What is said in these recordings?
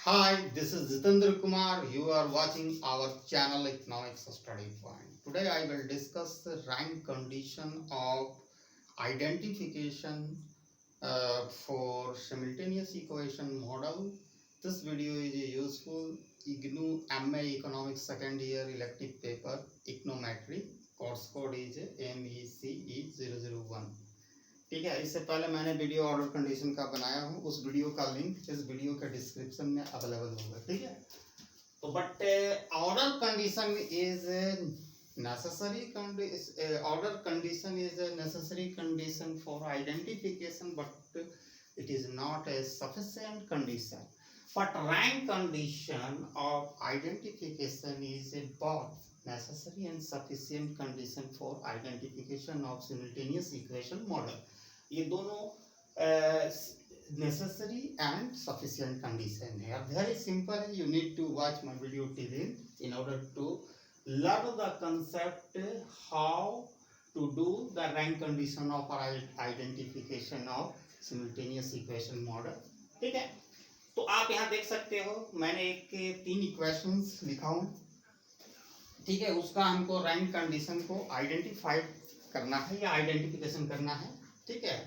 Hi, this is Jitendra Kumar. You are watching our channel Economics Study Point. Today I will discuss the rank condition of identification for simultaneous equation model. This video is a useful IGNOU MA Economics second year elective paper econometry. Course code is MECE001. ठीक है। इससे पहले मैंने video order condition का बनाया हूँ, उस video का लिंक इस वीडियो के डिस्क्रिप्शन में अवेलेबल होगा। ठीक है। तो but order condition is necessary order condition is a necessary condition for identification, but it is not a sufficient condition. But rank condition of identification is a both necessary and sufficient condition for identification of simultaneous equation model. ये दोनों necessary and sufficient condition है। Very simple, you need to watch my video till end in order to learn the concept how to do the rank condition of identification of simultaneous equation model। ठीक है। तो आप यहाँ देख सकते हो मैंने तीन इक्वेशंस लिखा हूँ। ठीक है। उसका हमको रैंक कंडीशन को आइडेंटिफाई करना है या आइडेंटिफिकेशन करना है। ठीक है।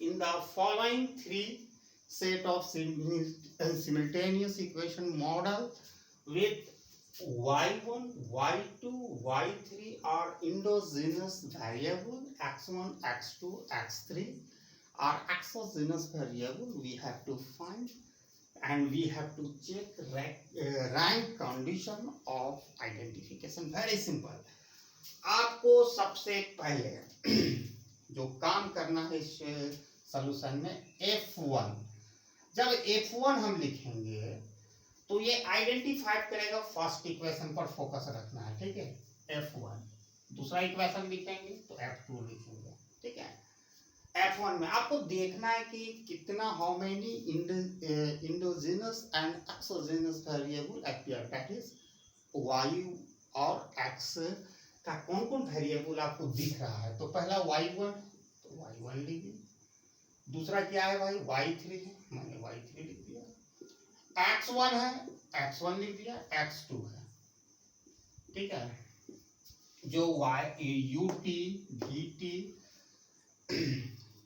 In the following three set of simultaneous equation model with y1, y2, y3 are endogenous variable x1, x2, x3 are exogenous variable, we have to find and we have to check rank condition of identification। Very simple। आपको सबसे पहले जो काम करना है इस solution में F1, जब F1 हम लिखेंगे तो ये आइडेंटिफाई करेगा फर्स्ट इक्वेशन पर फोकस रखना है। ठीक है। F1 दूसरा इक्वेशन लिखेंगे तो F2 लिखेंगे। ठीक है। F1 में आपको देखना है कि कितना how many indigenous and exogenous variable appear, that is y और x का कौन कौन वेरिएबल आपको दिख रहा है। तो पहला y1 तो y1 लिख दिया। दूसरा क्या है भाई y3 है, मैंने y3 लिख दिया। x1 है, x1 लिख दिया। x2 है। ठीक है। जो ut vt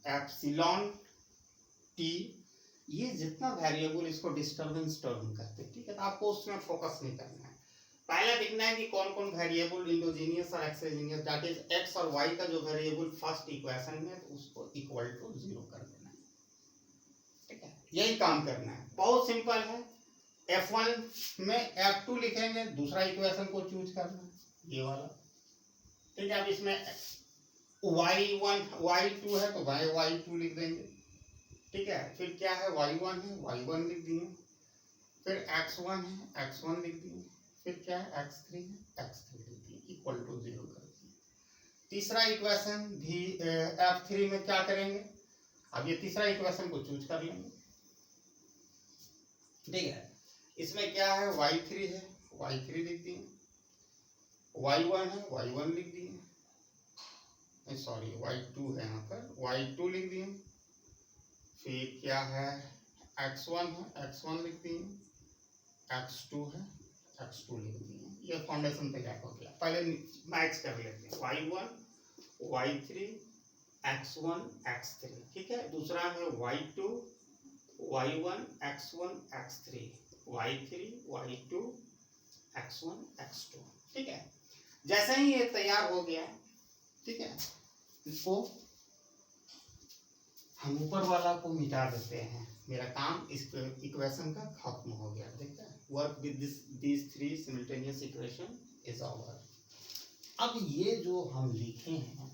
एप्सिलॉन टी ये जितना वेरिएबल इसको डिस्टर्बेंस टर्म कहते हैं। ठीक है। तो आपको उसमें फोकस नहीं करना है। पहला देखना है कि कौन कौन वेरिएबल इंडोजीनियस और एक्सोजीनियस, दैट इज एक्स और वाई का जो वेरिएबल फर्स्ट इक्वेशन में तो उसको इक्वल टू 0 कर देना है। ठीक है। यही काम करना है, बहुत सिंपल है। F1 में F2 लिखेंगे, दूसरा इक्वेशन को चूज करना है ये वाला। ठीक है। अब इसमें y1 y2 है तो y2 लिख देंगे। ठीक है। फिर क्या है y1 है, y1 लिख दिए। फिर x1 है, x1 लिख दिए। फिर क्या है x3 है, x3 लिख दिए, इक्वल टू 0 कर दिए। तीसरा इक्वेशन भी F3 में क्या करेंगे, अब ये तीसरा इक्वेशन को चूज कर लेंगे। ठीक है। इसमें क्या है y3 है, y3 लिख दिए। y1 है, y1 लिख दिए। सॉरी y2 है, यहाँ पर y2 लिख दिए। फिर क्या है x1 है, x1 लिख दिए। x2 है, x2 लिख दिए। ये फाउंडेशन तैयार हो गया। पहले मैच कर लेते हैं y1 y3 x1 x3। ठीक है। दूसरा है y2 y1 x1 x3 y3 y2 x1 x2। ठीक है। जैसे ही ये तैयार हो गया, ठीक है, इसको हम ऊपर वाला को मिटा देते हैं। मेरा काम इस इक्वेशन का खत्म हो गया। देखते हैं, work with this three simultaneous equation is over. अब ये जो हम लिखे हैं,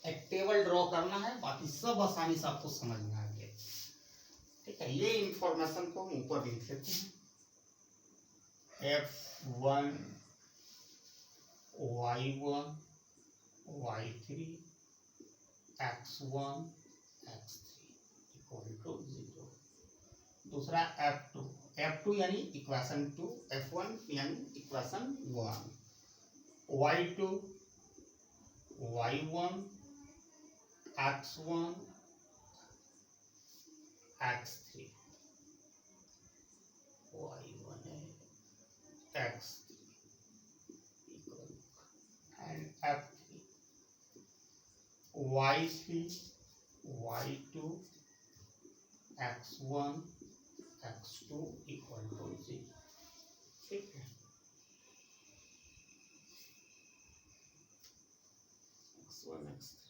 एक टेबल ड्रॉ करना है, बाकी सब आसानी से आपको समझ में आ गया। ठीक है। ये इंफॉर्मेशन को हम ऊपर लिख लेते हैं। F1 y1 y3 x1 x3 equal to 0। दूसरा F2 यानी इक्वेशन 2, F1 यानी equation 1, y2 y1 x1 x3, y1 है x3 equal and f3 y3 y2 x1 x2 equal to 0। ठीक है, x1 x3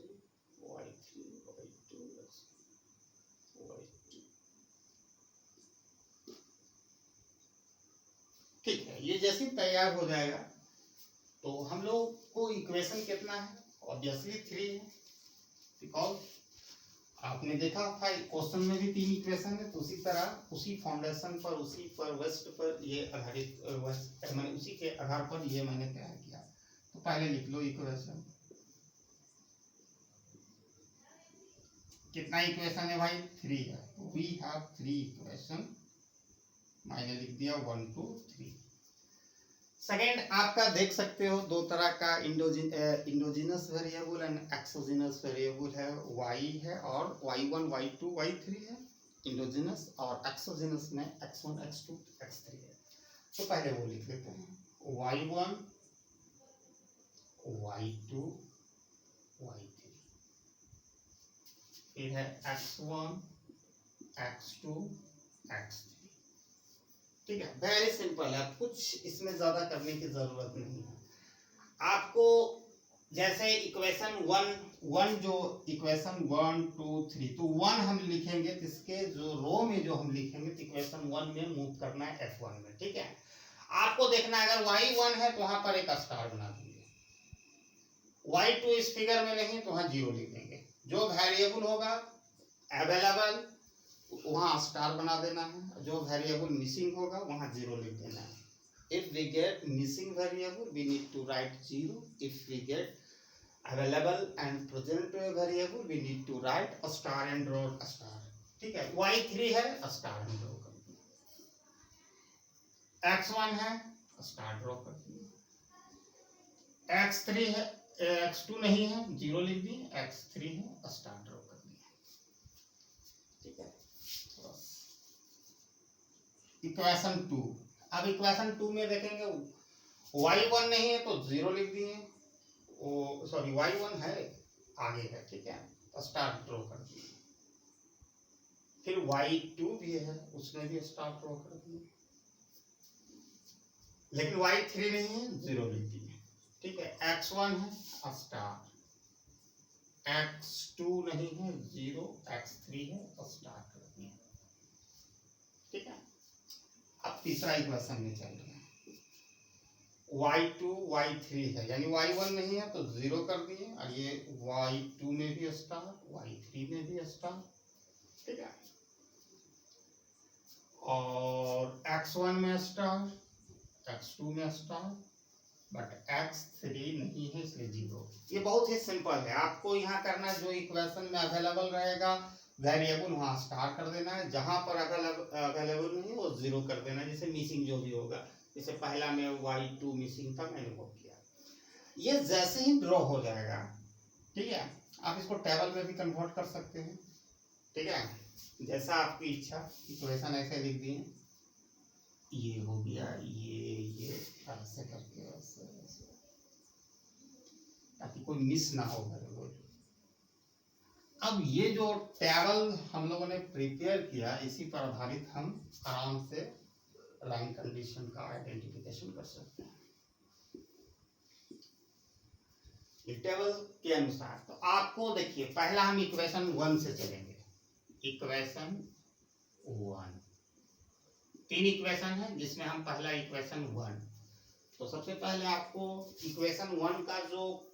y3 y2 y2। ठीक है, ये जैसे ही तैयार हो जाएगा तो हम लोग को इक्वेशन कितना है, ऑब्वियसली 3 है, बिकॉज आपने देखा था क्वेश्चन में भी 3 इक्वेशन है। तो उसी तरह उसी फाउंडेशन पर, उसी पर वेस्ट पर ये आधारित मैंने उसी के आधार पर ये मैंने तैयार किया। तो पहले लिख लो इक्वेशन, कितना इक्वेशन है भाई, 3 है। तो वी हैव 3 इक्वेशन, मैंने लिख दिया 1 2 3। सेकेंड आपका देख सकते हो दो तरह का indigenous variable and exogenous variable है, y है और y1 y2 y3 है इंडोजिनस, और एक्सोजिनस में x1 x2 x3 है। तो पहले वो लिख लेते हैं, y1 y2 y3, फिर है x1 x2 x3। ठीक है, वेरी सिंपल है, कुछ इसमें ज्यादा करने की जरूरत नहीं है आपको। जैसे इक्वेशन 1 जो इक्वेशन 1 2 3, तो 1 हम लिखेंगे, इसके जो रो में जो हम लिखेंगे तो इक्वेशन 1 में मूव करना है F1 में। ठीक है, आपको देखना है अगर y1 है तो वहां पर एक स्टार बना देंगे, y2 इस फिगर में नहीं तो वहां 0 लिख देंगे, जो वेरिएबल होगा अवेलेबल वहां स्टार बना देना है, जो वेरिएबल मिसिंग होगा वहां 0 लिख देना है। If we get missing variable, we need to write 0. If we get available and present variable, we need to write a star and draw a star. ठीक है, y3 है star and draw कर दिया, x1 है star draw कर दिया, x3 है, x2 नहीं है 0 लिख दिए, x3 है स्टार ड्रॉ कर दिया। ठीक है, इक्वेशन 2। अब इक्वेशन 2 में देखेंगे y1 नहीं है तो 0 लिख दिए, सॉरी y1 है आगे है, ठीक है, स्टार ड्रॉ कर दिए। फिर y2 भी है, उसमें भी स्टार ड्रॉ कर दिए, लेकिन y3 नहीं है 0 लिख दिए। ठीक है, x1 है स्टार, x2 नहीं है 0, x3 है स्टार कर दिए। ठीक है, अब तीसरा इक्वेशन में चल रहे हैं, y2 y3 है, यानी y1 नहीं है तो 0 कर दिए, और ये y2 में भी स्टार, y3 में भी स्टार। ठीक है, और x1 में स्टार, x2 में स्टार, बट x3 नहीं है इसलिए 0। ये बहुत ही सिंपल है, आपको यहाँ करना है जो इक्वेशन में अवेलेबल रहेगा वेरिएबल वहां स्टार कर देना है, जहां पर अवेलेबल नहीं है वो 0 कर देना है, जैसे मिसिंग जो भी होगा, जैसे पहला में y2 मिसिंग था मैंने वो किया। ये जैसे ही ड्रॉ हो जाएगा, ठीक है, आप इसको टेबल में भी कन्वर्ट कर सकते हैं। ठीक है, जैसा आपकी इच्छा, इक्वेशन ऐसे लिख दिए, ये हो गया, ये ऐसे करके ऐसे ऐसे, ताकि कोई मिस ना हो वेरिएबल। अब ये जो टेबल हम लोगों ने प्रिपेयर किया, इसी पर आधारित हम आराम से लाइन कंडीशन का आइडेंटिफिकेशन कर सकते हैं टेबल के अनुसार। तो आपको देखिए, पहला हम इक्वेशन 1 से चलेंगे। इक्वेशन 1, 3 इक्वेशन है जिसमें हम पहला इक्वेशन 1, तो सबसे पहले आपको इक्वेशन 1 का जो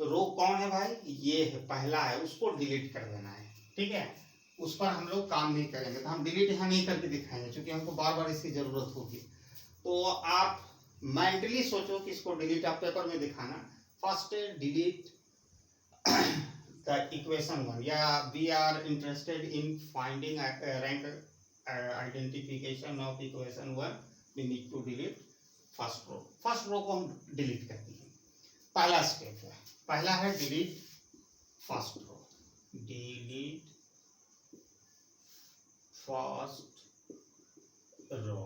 रो कौन है भाई, ये है पहला है, उसको डिलीट कर देना है। ठीक है, उस पर हम लोग काम नहीं करेंगे, तो हम डिलीट यहाँ नहीं करके दिखाएंगे क्योंकि हमको बार बार इसकी जरूरत होगी। तो आप मेंटली सोचो कि इसको डिलीट आप पेपर में दिखाना। फर्स्ट डिलीट द इक्वेशन 1, या we are interested in finding rank identification of equation 1, we need to delete first row. First row को हम डिलीट करते हैं, पहला स्टेप है, पहला है delete first row, delete first row.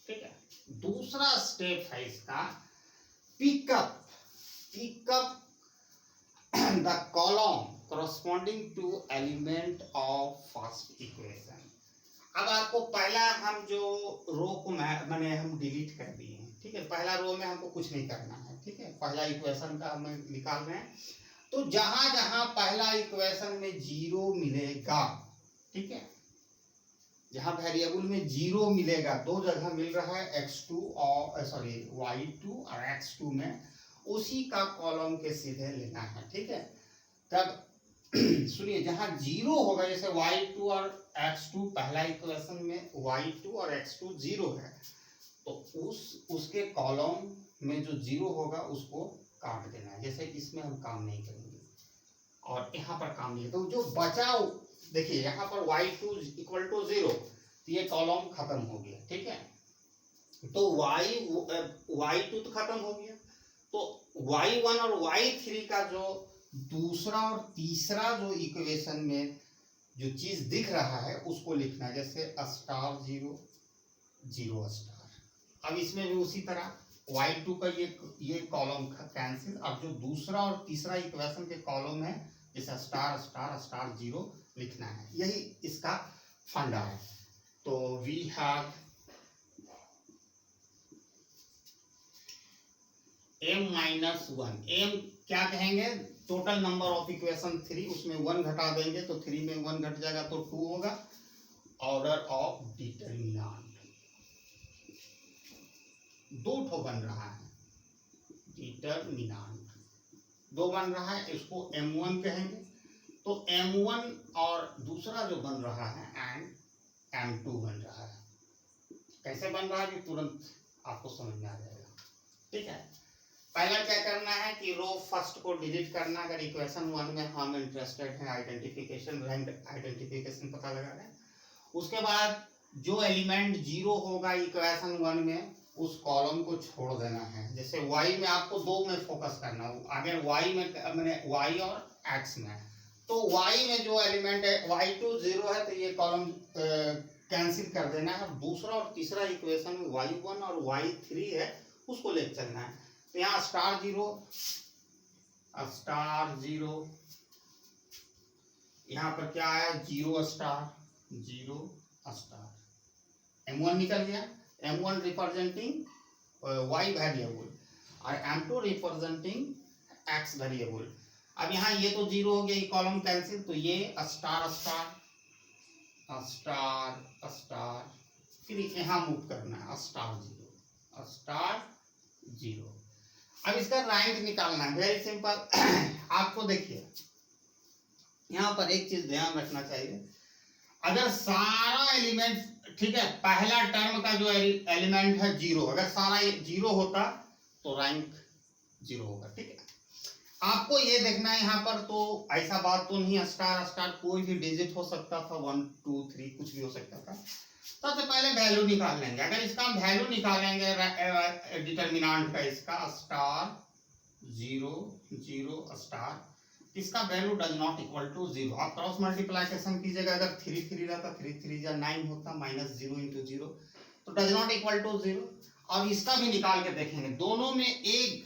ठीक है, दूसरा स्टेप है इसका pick up the column corresponding to element of first equation। अब आपको पहला हम जो रो को मैंने हम डिलीट कर दिए हैं। ठीक है, पहला रो में हमको कुछ नहीं करना है। ठीक है, पहला इक्वेशन का हम निकाल रहे हैं। तो जहां जहां पहला इक्वेशन में जीरो मिलेगा, ठीक है, जहां वेरिएबल में जीरो मिलेगा, दो जगह मिल रहा है x2 और सॉरी y2 और x2 में, उसी का कॉलम के सीधे लेना है। ठीक है, तब सुनिए, जहां जीरो होगा, जैसे y2 और x2 पहला इक्वेशन में y2 और x2 जीरो है, तो उसके कॉलम में जो जीरो होगा उसको काट देना है। जैसे इसमें हम काम नहीं करेंगे और यहाँ पर काम नहीं, तो जो बचा, देखिए यहाँ पर y2 इक्वल टू 0, तो ये कॉलम खत्म हो गया। ठीक है, तो y2 तो खत्म हो गया, तो y1 और y3 का जो दूसरा और तीसरा जो इक्वेशन में जो चीज दिख रहा है उसको लिखना है। जैसे स्टार 0 0 स्टार। अब इसमें भी उसी तरह y2 का ये कॉलम कैंसिल। अब जो दूसरा और तीसरा इक्वेशन के कॉलम है, जैसे स्टार स्टार स्टार 0 लिखना है। यही इसका फंडा है। तो वी हैव m-1। m क्या कहेंगे, टोटल नंबर ऑफ इक्वेशन 3, उसमें 1 घटा देंगे तो 3 में 1 घट जाएगा तो 2 होगा। ऑर्डर ऑफ डिटरमिनेंट, दो ठो बन रहा है, डिटरमिनेंट दो बन रहा है, इसको m1 कहेंगे। तो m1 और दूसरा जो बन रहा है एंड m2 बन रहा है। कैसे बन रहा है तुरंत आपको समझ में आ जाएगा। ठीक है, पहला क्या करना है कि रो फर्स्ट को डिलीट करना। अगर इक्वेशन 1 में हम इंटरेस्टेड हैं, आइडेंटिफिकेशन, रैंक आइडेंटिफिकेशन पता लगा रहे हैं। उसके बाद जो एलिमेंट 0 होगा इक्वेशन 1 में, उस कॉलम को छोड़ देना है। जैसे y में आपको 2 में फोकस करना हो, अगर y में मैंने y और x में, तो y में जो एलिमेंट है y2 0 है, तो ये कॉलम कैंसिल कर देना है। दूसरा और तीसरा इक्वेशन में y1 और y3 है, उसको ले चलना है। तो यहाँ स्टार 0, यहाँ पर क्या आया 0 स्टार, m1 निकल गया। m1 रिप्रेजेंटिंग y वेरिएबल और m2 रिप्रेजेंटिंग x वेरिएबल। अब यहाँ ये तो 0 हो गया, ये कॉलम कैंसिल, तो ये स्टार स्टार, फिर यहाँ मूव करना है स्टार 0। अब इसका रैंक निकालना है, वेरी सिंपल। आपको देखिए यहाँ पर एक चीज ध्यान रखना चाहिए, अगर सारा एलिमेंट, ठीक है, पहला टर्म का जो एलिमेंट है 0, अगर सारा 0 होता तो रैंक 0 होगा। ठीक है, आपको ये देखना है यहाँ पर, तो ऐसा बात तो नहीं, स्टार कोई भी डिजिट हो सकता था, 1 2 3 कुछ भी हो सकता था। सबसे पहले वैल्यू निकाल लेंगे। अगर इसका हम वैल्यू निकालेंगे डिटरमिनेंट का, इसका स्टार 0 स्टार, इसका value does not equal to 0। आप क्रॉस मल्टीप्लिकेशन कीजिएगा, अगर 3 3 रहता, 3 3 या 9 होता, -0 × 0, तो डज नॉट इक्वल टू 0। और इसका भी निकाल के देखेंगे, दोनों में एक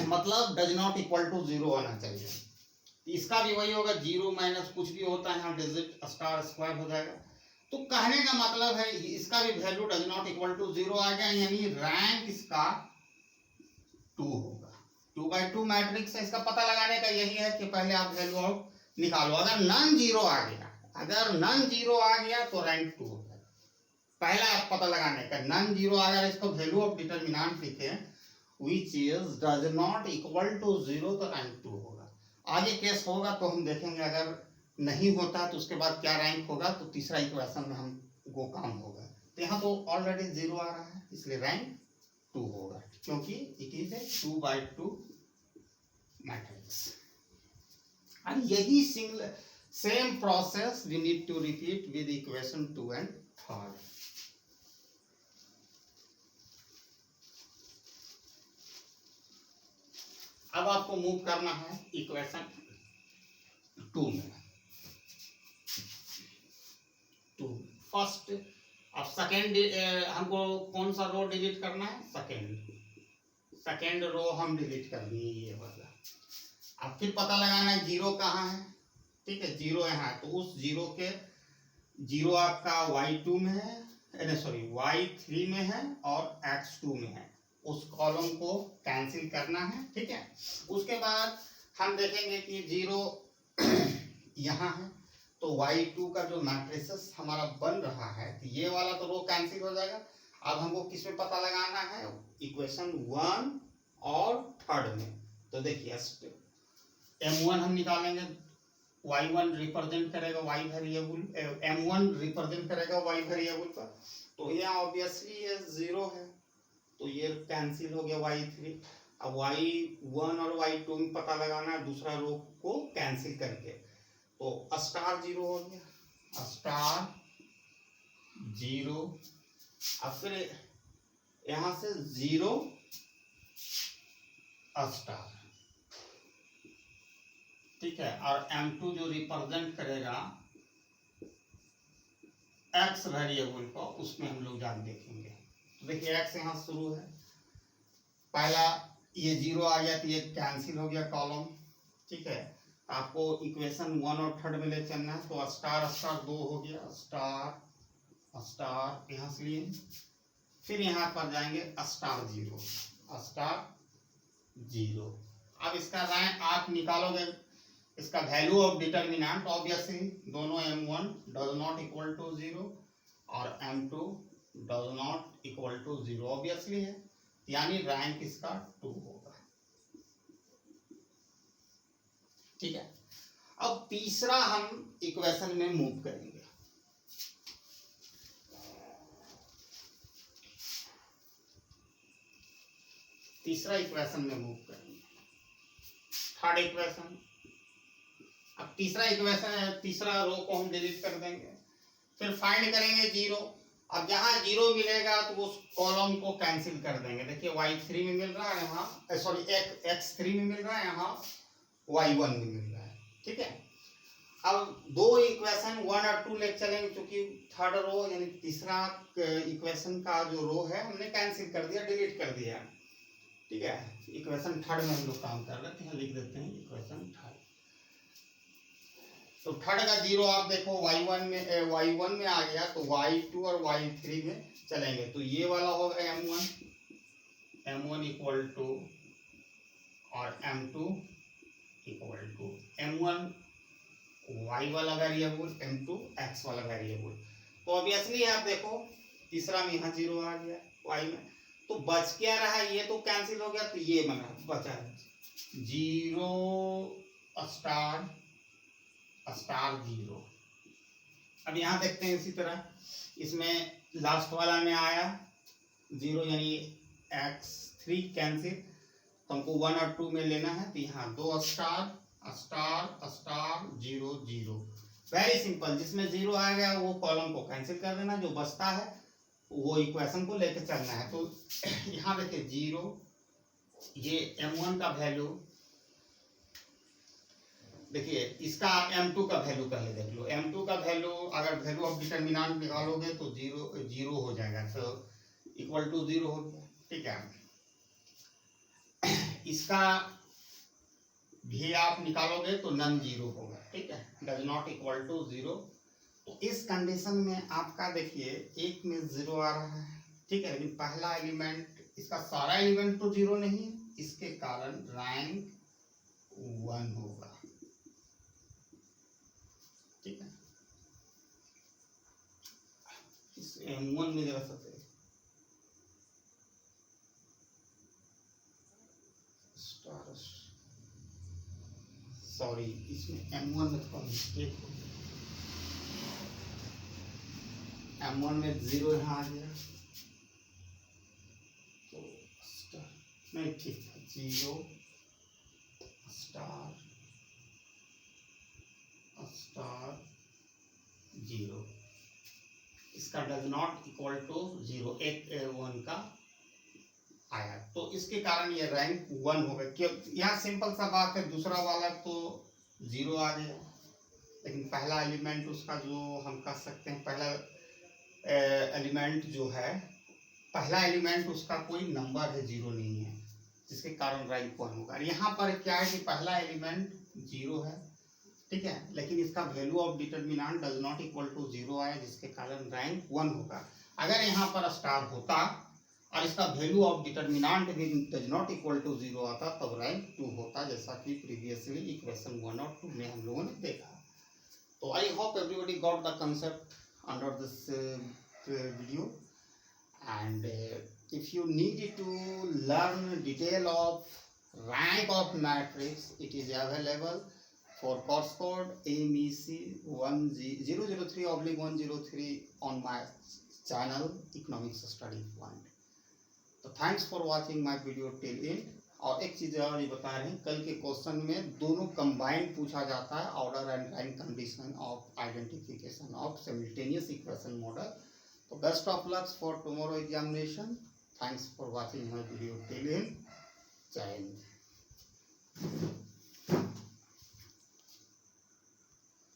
मतलब डज नॉट इक्वल टू 0 होना चाहिए। इसका भी वही होगा, 0 माइनस कुछ भी होता है, यहाँ डिजिट स्टार स्क्वायर हो जाएगा। तो कहने का मतलब है इसका भी value does not equal to 0 आ गया, यानी रैंक इसका 2 होगा। 2/2 मैट्रिक्स है, इसका पता लगाने का यही है कि पहले आप वैल्यू आउट निकालो। अगर नन जीरो आ गया तो रैंक 2 होगा। पहला आप पता लगाने का, नन जीरो अगर इसको वैल्यू ऑफ डिटरमिनेंट लिखे which is does not equal to 0, तो रैंक 2 होगा। आगे केस होगा तो हम देखेंगे, अगर नहीं होता तो उसके बाद क्या रैंक होगा, तो तीसरा इक्वेशन में हम वो काम होगा। तो यहाँ तो ऑलरेडी 0 आ रहा है, इसलिए रैंक 2 होगा, क्योंकि it is a 2/2 matrix. And यही same process we need to repeat with equation 2 and 3। अब आपको मूव करना है इक्वेशन 2 में। फर्स्ट। अब सेकेंड हमको कौन सा रो डिलीट करना है, सेकेंड रो हम डिलीट कर दिए ये वाला। अब फिर पता लगाना है जीरो कहाँ है, ठीक है, जीरो यहाँ है, तो उस जीरो के जीरो आपका y2 में है, सॉरी y3 में है और x2 में है, उस कॉलम को कैंसिल करना है, ठीक है। उसके बाद हम देखेंगे कि जीरो यहाँ है, तो y2 का जो मैट्रिसेस हमारा बन रहा है, तो ये वाला तो रो कैंसिल हो जाएगा। अब हमको किस में पता लगाना है, इक्वेशन 1 और थर्ड में। तो देखिए m1 हम निकालेंगे, y1 रिप्रेजेंट करेगा y वेरिएबल, m1 रिप्रेजेंट करेगा y वेरिएबल पर, तो यहाँ ऑब्वियसली ये जीरो है, तो ये कैंसिल हो गया y3। अब y1 और y2 में पता लगाना है दूसरा रो को कैंसिल करके, तो स्टार जीरो हो गया, स्टार जीरो। अब फिर यहाँ से जीरो स्टार, ठीक है। और m2 जो रिप्रेजेंट करेगा x वेरिएबल को, उसमें हम लोग जाके देखेंगे। तो देखिए x यहाँ शुरू है, पहला ये जीरो आ गया तो ये कैंसिल हो गया कॉलम, ठीक है। आपको इक्वेशन 1 और थर्ड में ले चलना है, तो स्टार स्टार दो हो गया, स्टार स्टार यहाँ से लिए, फिर यहाँ पर जाएंगे स्टार जीरो, स्टार जीरो। अब इसका रैंक आप निकालोगे, इसका वैल्यू ऑफ डिटर्मिनेंट ऑब्वियसली दोनों m1 does not equal to 0 और m2 does not equal to 0 obviously है, यानी रैंक इसका 2 होगा, ठीक है। अब तीसरा हम इक्वेशन में मूव करेंगे, तीसरा इक्वेशन में मूव करेंगे, थर्ड इक्वेशन। अब तीसरा इक्वेशन, तीसरा रो को हम डिलीट कर देंगे, फिर फाइंड करेंगे जीरो। अब जहाँ जीरो मिलेगा तो उस कॉलम को कैंसिल कर देंगे। देखिए y3 में मिल रहा है यहाँ, सॉरी x3 में मिल रहा है, यहाँ y1 में मिल रहा है, ठीक है। अब दो इक्वेशन 1 और 2 ले चलेंगे, क्योंकि थर्ड रो यानी तीसरा इक्वेशन का जो रो है हमने कैंसिल कर दिया, डिलीट कर दिया, ठीक है। इक्वेशन थर्ड में हम लोग काम कर रहे थे, लिख देते हैं इक्वेशन थर्ड। तो थर्ड का जीरो आप देखो y1 में आ गया, तो y2 और y3 में चलेंगे, तो ये वाला होगा m1 इक्वल टू और m2 equal to m1 y वाला वेरिएबल, m2 x वाला वेरिएबल। तो ऑब्वियसली आप देखो तीसरा में यहाँ जीरो आ गया y में, तो बच क्या रहा, ये तो कैंसिल हो गया, तो ये बचा जीरो स्टार स्टार जीरो। अब यहाँ देखते हैं इसी तरह, इसमें लास्ट वाला में आया जीरो यानी x3 कैंसिल, तो हमको 1 और 2 में लेना है, तो यहाँ दो star star star zero zero, very simple. जिसमें जीरो आ गया वो कॉलम को कैंसिल कर देना, जो बचता है वो इक्वेशन को लेकर चलना है। तो यहाँ देखिए जीरो, ये m1 का वैल्यू, देखिए इसका m2 का वैल्यू पहले देख लो। m2 का वैल्यू अगर वैल्यू ऑफ डिटर्मिनेंट निकालोगे तो जीरो हो जाएगा, तो इक्वल टू 0 हो गया, ठीक है। इसका भी आप निकालोगे तो नन जीरो होगा, ठीक है, डज नॉट इक्वल टू 0। तो इस कंडीशन में आपका देखिए एक में 0 आ रहा है, ठीक है, लेकिन पहला एलिमेंट, इसका सारा एलिमेंट तो 0 नहीं है, इसके कारण रैंक 1 होगा, ठीक है। इस m1 में जरा सा सॉरी, इसमें m1 में थोड़ा मिस्टेक हो गया, m1 में 0 यहाँ आ गया, तो स्टार नहीं, ठीक है, 0 स्टार स्टार 0, इसका डज नॉट इक्वल टू 0, एक 1 का आया, तो इसके कारण ये रैंक 1 हो गया। क्यों, यहाँ सिंपल सा बात है, दूसरा वाला तो 0 आ गया, लेकिन पहला एलिमेंट उसका जो हम कह सकते हैं, पहला एलिमेंट जो है, पहला एलिमेंट उसका कोई नंबर है, जीरो नहीं है, जिसके कारण रैंक 1 होगा। यहाँ पर क्या है कि पहला एलिमेंट जीरो है, ठीक है, लेकिन इसका value of determinant does not equal to zero आया, जिसके कारण रैंक 1 होगा। अगर यहाँ पर स्टार होता और इसका वैल्यू ऑफ डिटर्मिनेंट भी does not equal to zero आता, तब रैंक 2 होता, जैसा कि प्रीवियसली इक्वेशन 1 और 2 में हम लोगों ने देखा। तो I hope everybody got the concept under this video, and if you need to learn detail of rank of matrix, it is available for course code MEC 1003/103 on my channel Economics Study Point. तो thanks for watching my video till and. और एक चीज़ और ये बता रहे हैं, कल के क्वेश्चन में दोनों कंबाइंड पूछा जाता है, order and rank condition of identification of simultaneous equation model. तो best of lucks for tomorrow examination. Thanks for watching my video till end. जय हिंद।